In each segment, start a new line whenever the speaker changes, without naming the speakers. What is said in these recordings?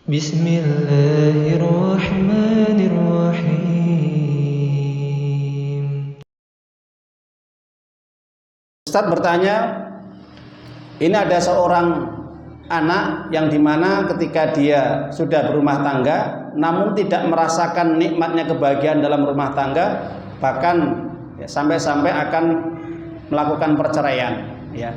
Bismillahirrahmanirrahim.
Ustadz bertanya, ini ada seorang anak yang dimana ketika dia sudah berumah tangga namun tidak merasakan nikmatnya kebahagiaan dalam rumah tangga, bahkan sampai-sampai akan melakukan perceraian, ya.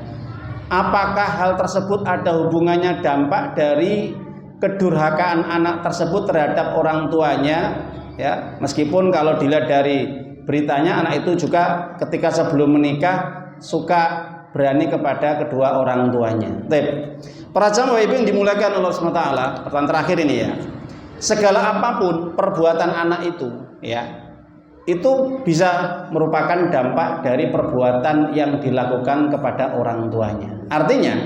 Apakah hal tersebut ada hubungannya dampak dari kedurhakaan anak tersebut terhadap orang tuanya, ya? Meskipun kalau dilihat dari beritanya anak itu juga ketika sebelum menikah suka berani kepada kedua orang tuanya. Baik. Para jamaah ibu yang dimuliakan Allah SWT, pertanyaan terakhir ini ya. Segala apapun perbuatan anak itu, ya, itu bisa merupakan dampak dari perbuatan yang dilakukan kepada orang tuanya. Artinya,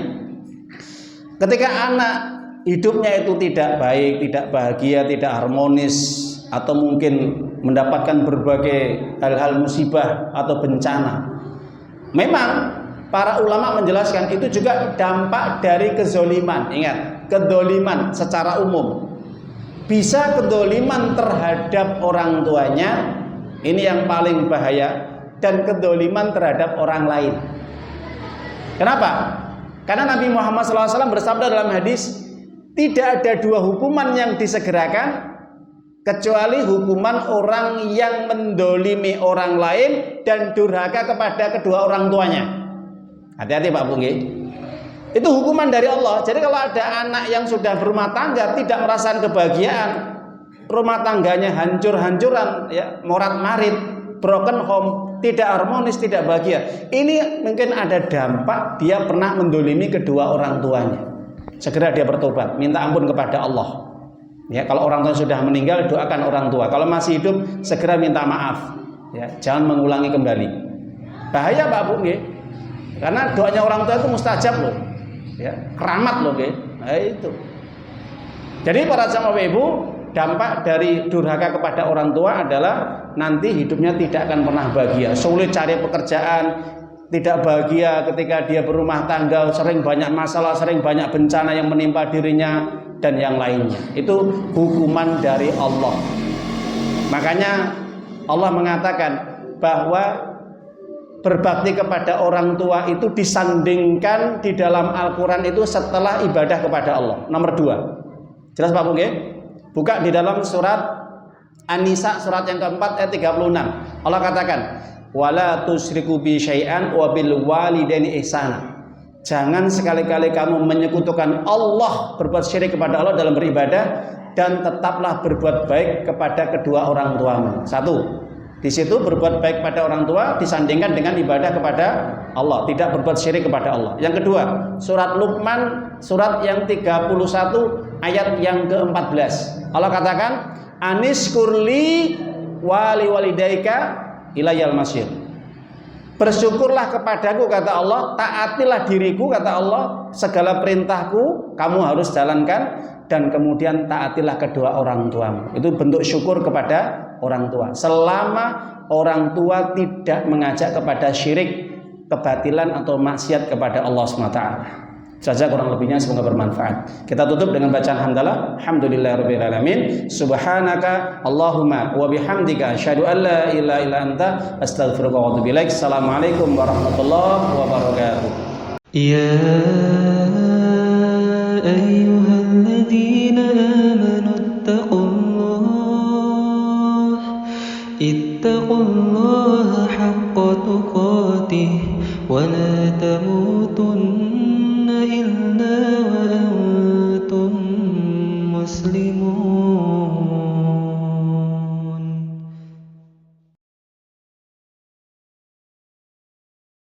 ketika anak hidupnya itu tidak baik, tidak bahagia, tidak harmonis, atau mungkin mendapatkan berbagai hal-hal musibah atau bencana, memang para ulama menjelaskan itu juga dampak dari kezoliman. Ingat, kezoliman secara umum. Bisa kezoliman terhadap orang tuanya, ini yang paling bahaya, dan kezoliman terhadap orang lain. Kenapa? Karena Nabi Muhammad SAW bersabda dalam hadis, tidak ada dua hukuman yang disegerakan kecuali hukuman orang yang mendolimi orang lain dan durhaka kepada kedua orang tuanya. Hati-hati Pak Bung. Itu hukuman dari Allah. Jadi kalau ada anak yang sudah berumah tangga tidak merasakan kebahagiaan, rumah tangganya hancur-hancuran, ya, morat-marit, broken home, tidak harmonis, tidak bahagia, ini mungkin ada dampak dia pernah mendolimi kedua orang tuanya. Segera dia bertobat, minta ampun kepada Allah. Ya, kalau orang tua sudah meninggal, doakan orang tua. Kalau masih hidup, segera minta maaf. Ya, jangan mengulangi kembali. Bahaya Pak Bu, karena doanya orang tua itu mustajab loh. Ya, keramat loh, nah, itu. Jadi para jamaah ibu, dampak dari durhaka kepada orang tua adalah nanti hidupnya tidak akan pernah bahagia, sulit cari pekerjaan, tidak bahagia ketika dia berumah tangga, sering banyak masalah, sering banyak bencana yang menimpa dirinya dan yang lainnya. Itu hukuman dari Allah. Makanya Allah mengatakan bahwa berbakti kepada orang tua itu disandingkan di dalam Al-Quran itu setelah ibadah kepada Allah. Nomor 2. Jelas Pak Bung? Buka di dalam surat An-Nisa surat yang keempat ayat 36. Allah katakan, wala tusyriku bi syai'an wa bil walidaini ihsana. Jangan sekali-kali kamu menyekutukan Allah, berbuat syirik kepada Allah dalam beribadah, dan tetaplah berbuat baik kepada kedua orang tuamu. 1. Di situ berbuat baik pada orang tua disandingkan dengan ibadah kepada Allah, tidak berbuat syirik kepada Allah. Yang kedua, surat Luqman surat yang 31 ayat yang ke-14. Allah katakan, Anishkurli wali walidaika ilayal masyir. Bersyukurlah kepadaku kata Allah, taatilah diriku kata Allah, segala perintahku kamu harus jalankan, dan kemudian taatilah kedua orang tuamu. Itu bentuk syukur kepada orang tua. Selama orang tua tidak mengajak kepada syirik, kebatilan atau maksiat kepada Allah SWT. Saja kurang lebihnya, semoga bermanfaat. Kita tutup dengan bacaan hamdalah. Alhamdulillahirabbil alamin. Subhanaka Allahumma wa bihamdika asyhadu an la ilaha illa anta astaghfiruka wa atubu ilaik. Assalamualaikum warahmatullahi wabarakatuh.
Ya ayyuhalladzina amanu ittaqullaha haqqa tuqatih wa la tamutunna